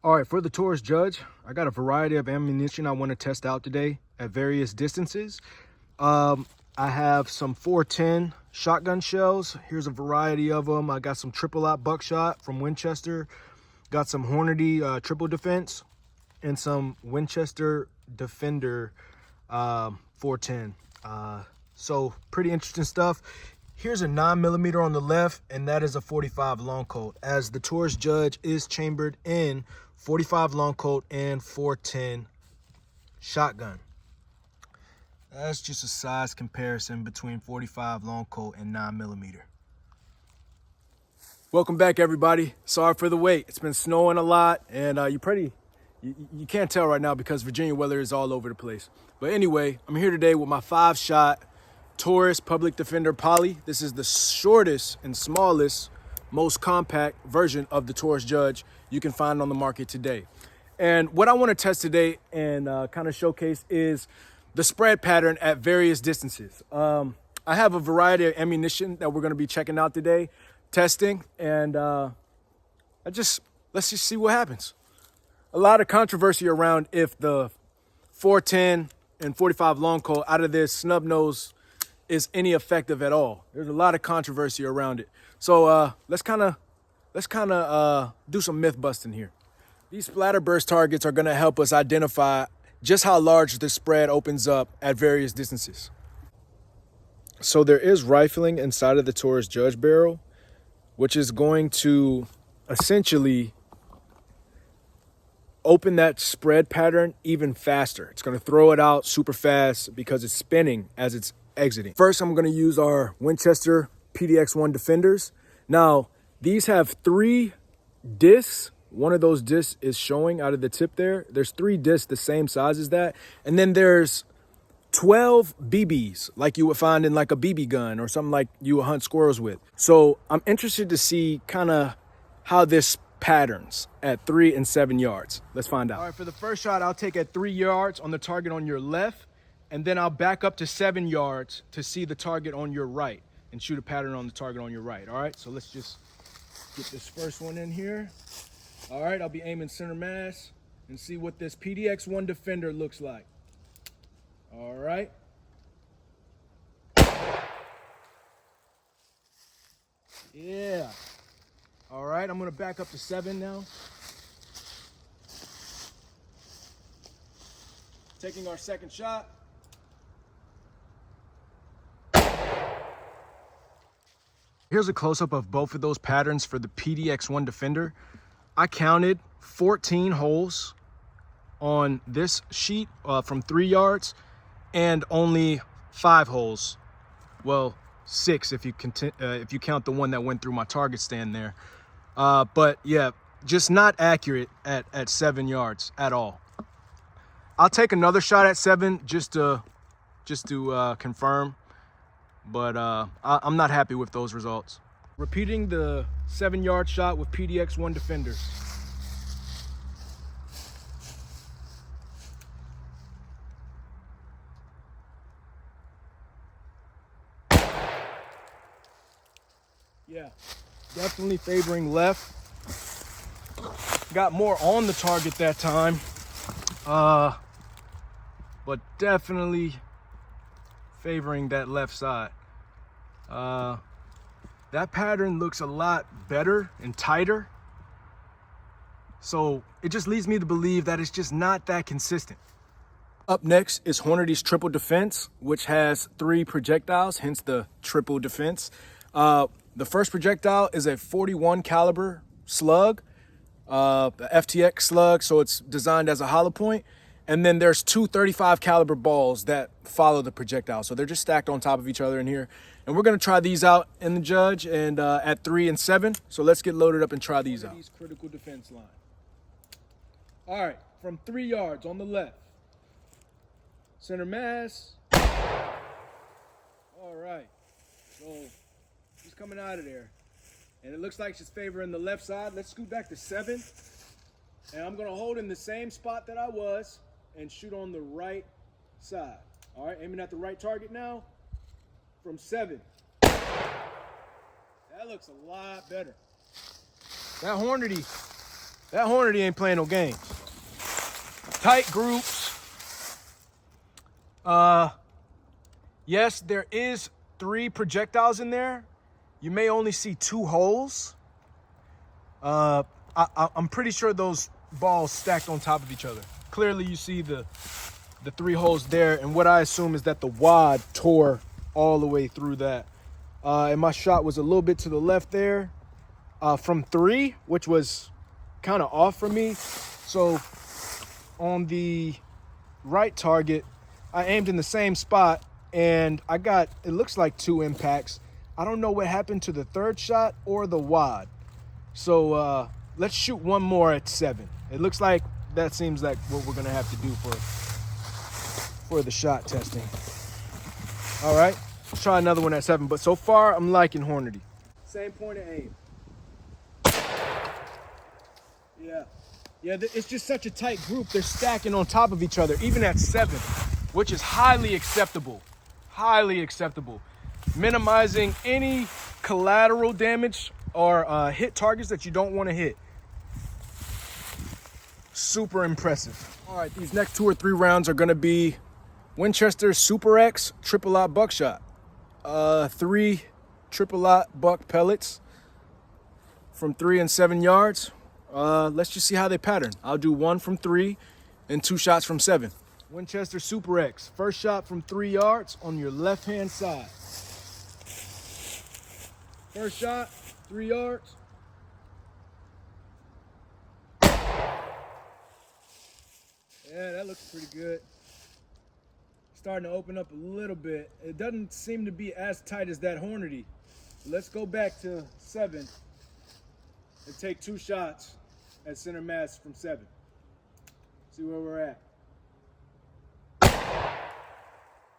All right, for the tourist judge, I got a variety of ammunition I want to test out today at various distances. I have some 410 shotgun shells. Here's a variety of them. I got some triple-aught buckshot from Winchester. Got some Hornady triple defense and some Winchester Defender 410. So pretty interesting stuff. Here's a 9mm on the left, and that is a 45 long Colt, as the tourist judge is chambered in 45 long Colt and 410 shotgun. That's just a size comparison between 45 long Colt and 9mm. Welcome back, everybody. Sorry for the wait. It's been snowing a lot, and you can't tell right now because Virginia weather is all over the place. But anyway, I'm here today with my 5-shot Taurus Public Defender Poly. This is the shortest and smallest, most compact version of the Taurus Judge you can find on the market today. And what I want to test today and kind of showcase is the spread pattern at various distances. I have a variety of ammunition that we're going to be checking out today, testing, and let's just see what happens. A lot of controversy around if the 410 and 45 long Colt out of this Snubnose is any effective at all. There's a lot of controversy around it. So let's kind of do some myth busting here. These splatterburst targets are going to help us identify just how large the spread opens up at various distances. So there is rifling inside of the Taurus Judge barrel, which is going to essentially open that spread pattern even faster. It's going to throw it out super fast because it's spinning as it's exiting. First, I'm going to use our Winchester PDX-1 Defenders. Now, these have 3 discs. One of those discs is showing out of the tip there. There's 3 discs the same size as that. And then there's 12 BBs, like you would find in like a BB gun or something like you would hunt squirrels with. So I'm interested to see kind of how this patterns at 3 and 7 yards. Let's find out. All right, for the first shot, I'll take at 3 yards on the target on your left, and then I'll back up to 7 yards to see the target on your right and shoot a pattern on the target on your right. All right, so let's just get this first one in here. All right, I'll be aiming center mass and see what this PDX-1 Defender looks like. All right. Yeah. All right, I'm gonna back up to 7 now. Taking our second shot. Here's a close-up of both of those patterns for the PDX-1 Defender. I counted 14 holes on this sheet from 3 yards and only 5 holes. Well, 6 if you count the one that went through my target stand there. But yeah, just not accurate at 7 yards at all. I'll take another shot at 7 just to confirm, but I'm not happy with those results. Repeating the 7-yard shot with PDX-1 Defenders. Yeah, definitely favoring left. Got more on the target that time, but definitely favoring that left side. That pattern looks a lot better and tighter. So it just leads me to believe that it's just not that consistent. Up next is Hornady's triple defense, which has 3 projectiles, hence the triple defense. The first projectile is a 41 caliber slug, the FTX slug, so it's designed as a hollow point. And then there's 2 35 caliber balls that follow the projectile. So they're just stacked on top of each other in here. And we're gonna try these out in the Judge and at 3 and 7. So let's get loaded up and try these out. Critical defense line. All right, from 3 yards on the left. Center mass. All right, so she's coming out of there. And it looks like she's favoring the left side. Let's scoot back to 7. And I'm gonna hold in the same spot that I was and shoot on the right side. All right, aiming at the right target now from 7. That looks a lot better. That Hornady That Hornady ain't playing no games. Tight groups. Yes, there is 3 projectiles in there. You may only see 2 holes. I'm pretty sure those balls stacked on top of each other. Clearly you see the 3 holes there, and what I assume is that the wad tore all the way through that. And my shot was a little bit to the left there from 3, which was kind of off for me. So on the right target, I aimed in the same spot, and I got, it looks like 2 impacts. I don't know what happened to the 3rd shot or the wad. So let's shoot one more at 7. It looks like that seems like what we're gonna have to do for the shot testing. All right, let's try another one at 7. But so far, I'm liking Hornady. Same point of aim. Yeah, it's just such a tight group. They're stacking on top of each other, even at 7, which is highly acceptable. Highly acceptable. Minimizing any collateral damage or hit targets that you don't want to hit. Super impressive. All right, these next 2 or 3 rounds are going to be Winchester Super X triple aught buckshot. 3 triple aught buck pellets from 3 and 7 yards. Let's just see how they pattern. I'll do 1 from 3 and 2 shots from 7. Winchester Super X. First shot from 3 yards on your left-hand side. First shot, 3 yards. Yeah, that looks pretty good. Starting to open up a little bit. It doesn't seem to be as tight as that Hornady. Let's go back to 7 and take 2 shots at center mass from 7. See where we're at.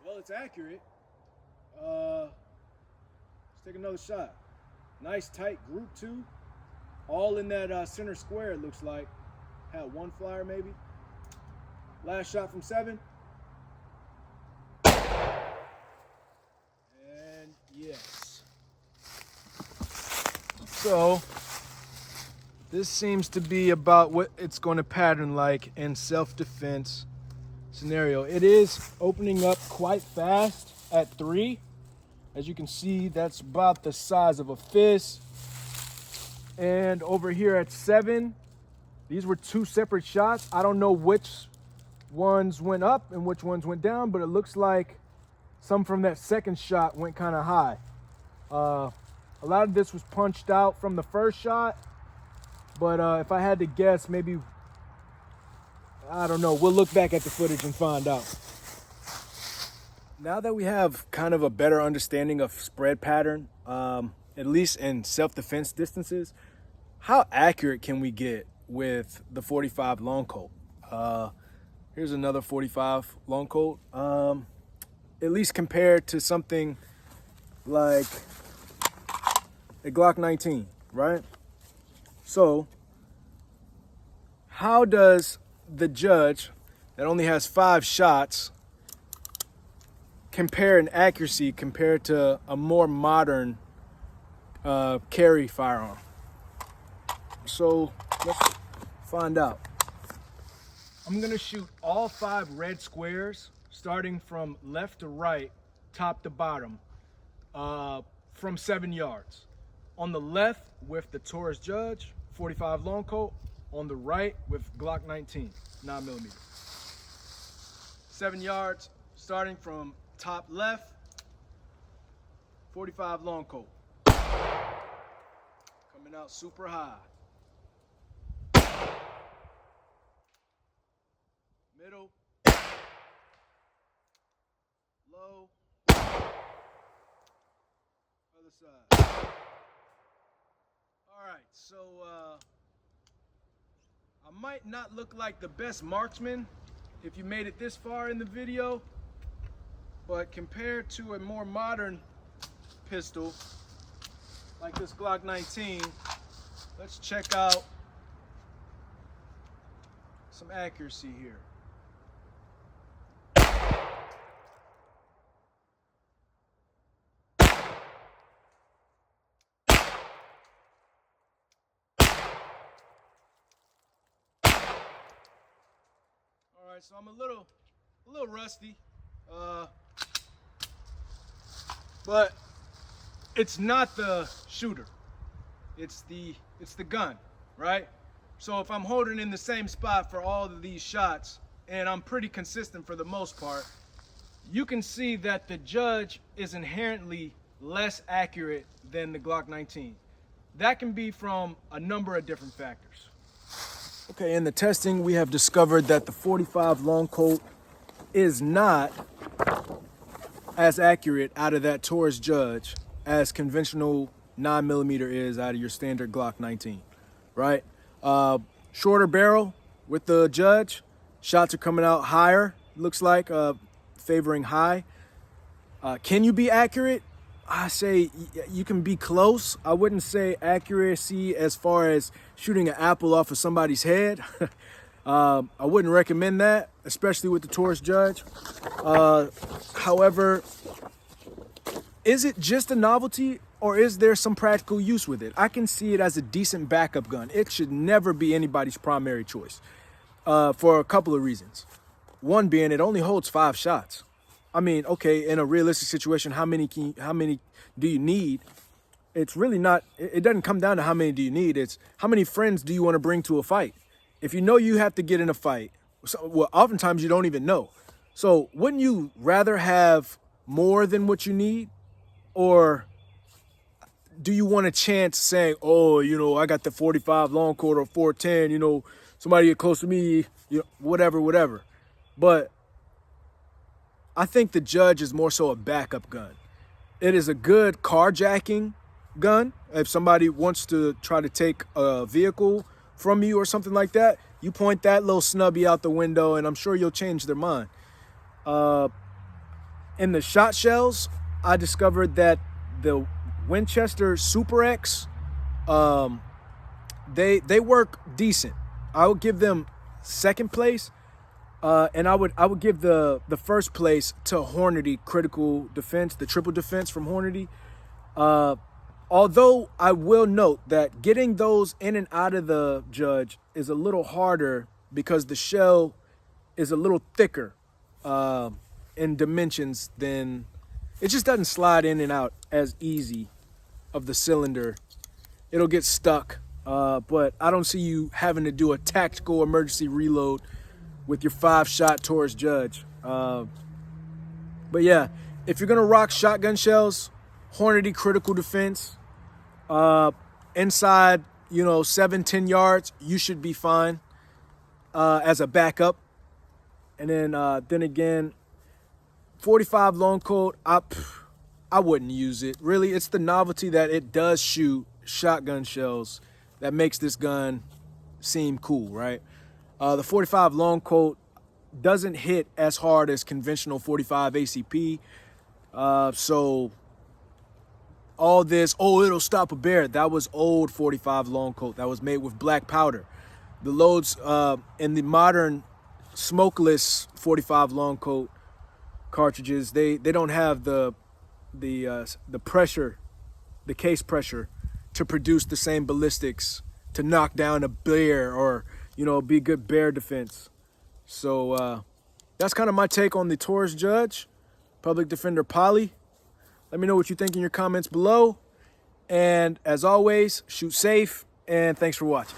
Well, it's accurate. Let's take another shot. Nice tight group too. All in that center square, it looks like. Had 1 flyer maybe. Last shot from 7. And yes. So this seems to be about what it's going to pattern like in self-defense scenario. It is opening up quite fast at 3. As you can see, that's about the size of a fist. And over here at 7, these were 2 separate shots. I don't know which ones went up and which ones went down, but it looks like some from that 2nd shot went kind of high. A lot of this was punched out from the 1st shot, but if I had to guess, maybe, I don't know. We'll look back at the footage and find out. Now that we have kind of a better understanding of spread pattern, at least in self-defense distances, how accurate can we get with the 45 long Colt? Here's another 45 long Colt. At least compared to something like a Glock 19, right? So how does the judge that only has 5 shots compare in accuracy compared to a more modern carry firearm? So let's find out. I'm gonna shoot all 5 red squares starting from left to right, top to bottom, from 7 yards. On the left with the Taurus Judge 45 long Colt, on the right with Glock 19 9mm. 7 yards starting from top left, 45 long Colt. Coming out super high. Middle. Low. Other side. All right, so I might not look like the best marksman if you made it this far in the video, but compared to a more modern pistol like this Glock 19, let's check out some accuracy here. right, so I'm a little rusty, but it's not the shooter. It's the gun, right? So if I'm holding in the same spot for all of these shots, and I'm pretty consistent for the most part, you can see that the Judge is inherently less accurate than the Glock 19. That can be from a number of different factors. Okay, in the testing, we have discovered that the 45 long Colt is not as accurate out of that Taurus Judge as conventional 9mm is out of your standard Glock 19, right? Shorter barrel with the Judge, shots are coming out higher, looks like, favoring high. Can you be accurate? I say you can be close. I wouldn't say accuracy as far as shooting an apple off of somebody's head. I wouldn't recommend that, especially with the Taurus Judge. However, is it just a novelty or is there some practical use with it? I can see it as a decent backup gun. It should never be anybody's primary choice for a couple of reasons. One being it only holds 5 shots. I mean, okay, in a realistic situation, how many do you need? It's really not, it doesn't come down to how many do you need. It's how many friends do you want to bring to a fight? If you know you have to get in a fight, well, oftentimes you don't even know. So wouldn't you rather have more than what you need? Or do you want a chance saying, oh, you know, I got the 45 long Colt or 410, you know, somebody get close to me, you know, whatever. But I think the Judge is more so a backup gun. It is a good carjacking gun. If somebody wants to try to take a vehicle from you or something like that, you point that little snubby out the window and I'm sure you'll change their mind. In the shot shells, I discovered that the Winchester Super X, they work decent. I would give them second place. And I would give the first place to Hornady Critical Defense, the triple defense from Hornady. Although I will note that getting those in and out of the Judge is a little harder because the shell is a little thicker in dimensions than, it just doesn't slide in and out as easy of the cylinder. It'll get stuck, but I don't see you having to do a tactical emergency reload with your 5-shot Taurus Judge. But yeah, if you're gonna rock shotgun shells, Hornady Critical Defense, inside, you know, 7-10 yards, you should be fine as a backup. And then again, 45 long Colt, I wouldn't use it. Really, it's the novelty that it does shoot shotgun shells that makes this gun seem cool, right? The 45 long Colt doesn't hit as hard as conventional 45 ACP. So all this, oh, it'll stop a bear. That was old 45 long Colt that was made with black powder. The loads in the modern smokeless 45 long Colt cartridges, they don't have the pressure, the case pressure to produce the same ballistics to knock down a bear or, you know, be good bear defense. So that's kind of my take on the Taurus Judge, Public Defender Poly. Let me know what you think in your comments below. And as always, shoot safe, and thanks for watching.